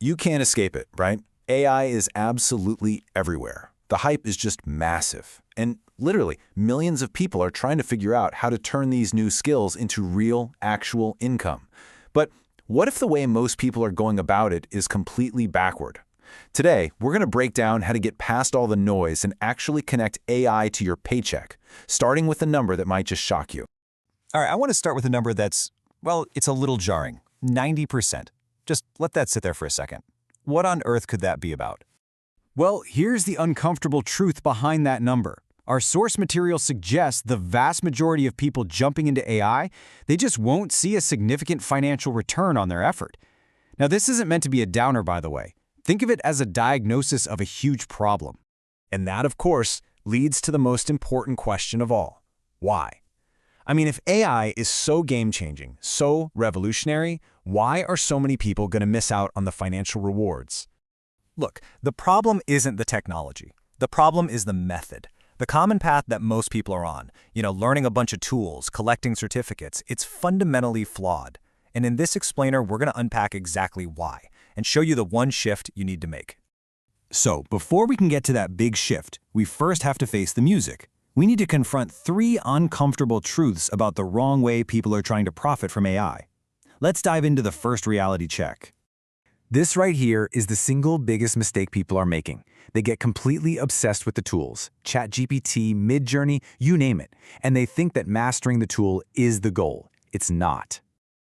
You can't escape it, right? AI is absolutely everywhere. The hype is just massive. And literally, millions of people are trying to figure out how to turn these new skills into real, actual income. But what if the way most people are going about it is completely backward? Today, we're going to break down how to get past all the noise and actually connect AI to your paycheck, starting with a number that might just shock you. All right, I want to start with a number that's, well, it's a little jarring. 90%. Just let that sit there for a second. What on earth could that be about? Well, here's the uncomfortable truth behind that number. Our source material suggests the vast majority of people jumping into AI, they just won't see a significant financial return on their effort. Now, this isn't meant to be a downer, by the way. Think of it as a diagnosis of a huge problem. And that, of course, leads to the most important question of all. Why? I mean, if AI is so game-changing, so revolutionary, why are so many people going to miss out on the financial rewards? Look, the problem isn't the technology. The problem is the method. The common path that most people are on, learning a bunch of tools, collecting certificates, it's fundamentally flawed. And in this explainer, we're going to unpack exactly why and show you the one shift you need to make. So, before we can get to that big shift, we first have to face the music. We need to confront 3 uncomfortable truths about the wrong way people are trying to profit from AI. Let's dive into the first reality check. This right here is the single biggest mistake people are making. They get completely obsessed with the tools, ChatGPT, Midjourney, you name it, and they think that mastering the tool is the goal. It's not.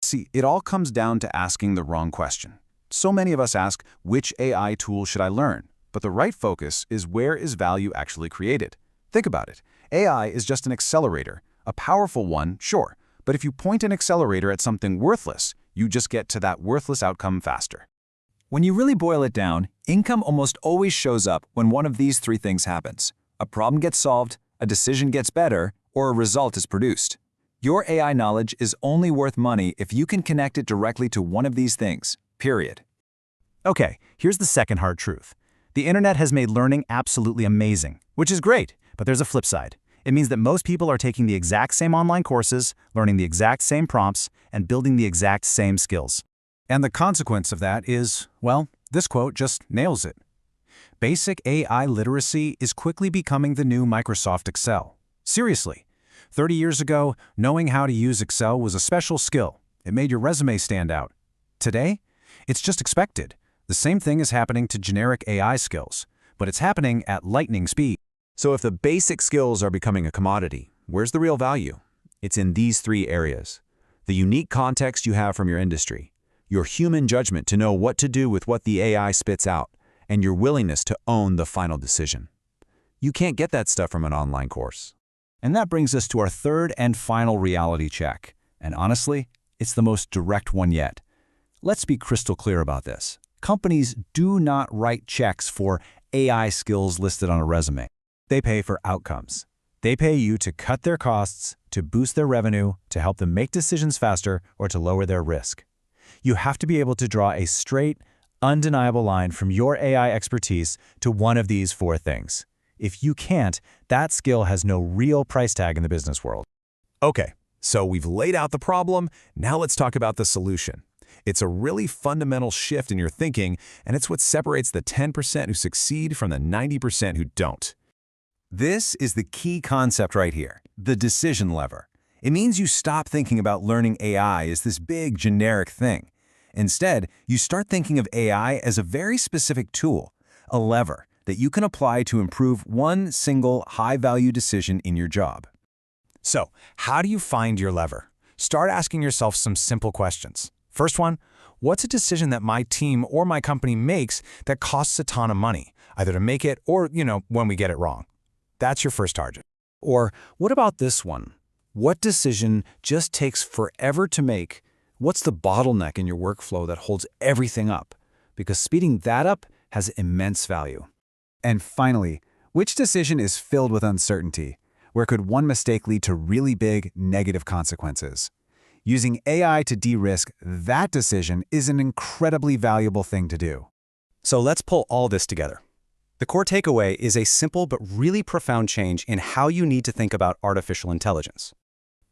See, it all comes down to asking the wrong question. So many of us ask, which AI tool should I learn? But the right focus is where is value actually created? Think about it. AI is just an accelerator. A powerful one, sure. But if you point an accelerator at something worthless, you just get to that worthless outcome faster. When you really boil it down, income almost always shows up when one of these 3 things happens. A problem gets solved, a decision gets better, or a result is produced. Your AI knowledge is only worth money if you can connect it directly to one of these things, period. Okay, here's the second hard truth. The internet has made learning absolutely amazing, which is great, but there's a flip side. It means that most people are taking the exact same online courses, learning the exact same prompts, and building the exact same skills. And the consequence of that is, well, this quote just nails it. Basic AI literacy is quickly becoming the new Microsoft Excel. Seriously. 30 years ago, knowing how to use Excel was a special skill. It made your resume stand out. Today, it's just expected. The same thing is happening to generic AI skills, but it's happening at lightning speed. So if the basic skills are becoming a commodity, where's the real value? It's in these 3 areas. The unique context you have from your industry, your human judgment to know what to do with what the AI spits out, and your willingness to own the final decision. You can't get that stuff from an online course. And that brings us to our third and final reality check. And honestly, it's the most direct one yet. Let's be crystal clear about this. Companies do not write checks for AI skills listed on a resume. They pay for outcomes. They pay you to cut their costs, to boost their revenue, to help them make decisions faster, or to lower their risk. You have to be able to draw a straight, undeniable line from your AI expertise to one of these 4 things. If you can't, that skill has no real price tag in the business world. Okay, so we've laid out the problem. Now let's talk about the solution. It's a really fundamental shift in your thinking, and it's what separates the 10% who succeed from the 90% who don't. This is the key concept right here, the decision lever. It means you stop thinking about learning AI as this big, generic thing. Instead, you start thinking of AI as a very specific tool, a lever that you can apply to improve one single high-value decision in your job. So, how do you find your lever? Start asking yourself some simple questions. First one, what's a decision that my team or my company makes that costs a ton of money, either to make it or, when we get it wrong? That's your first target. Or what about this one? What decision just takes forever to make? What's the bottleneck in your workflow that holds everything up? Because speeding that up has immense value. And finally, which decision is filled with uncertainty? Where could one mistake lead to really big negative consequences? Using AI to de-risk that decision is an incredibly valuable thing to do. So let's pull all this together. The core takeaway is a simple but really profound change in how you need to think about artificial intelligence.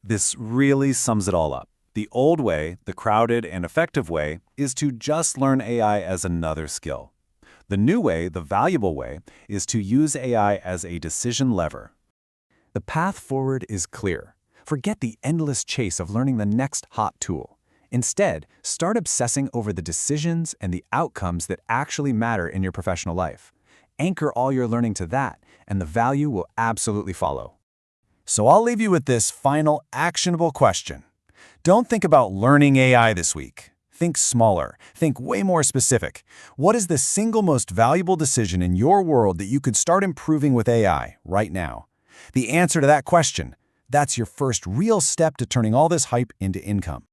This really sums it all up. The old way, the crowded and effective way, is to just learn AI as another skill. The new way, the valuable way, is to use AI as a decision lever. The path forward is clear. Forget the endless chase of learning the next hot tool. Instead, start obsessing over the decisions and the outcomes that actually matter in your professional life. Anchor all your learning to that, and the value will absolutely follow. So I'll leave you with this final actionable question. Don't think about learning AI this week. Think smaller. Think way more specific. What is the single most valuable decision in your world that you could start improving with AI right now? The answer to that question, that's your first real step to turning all this hype into income.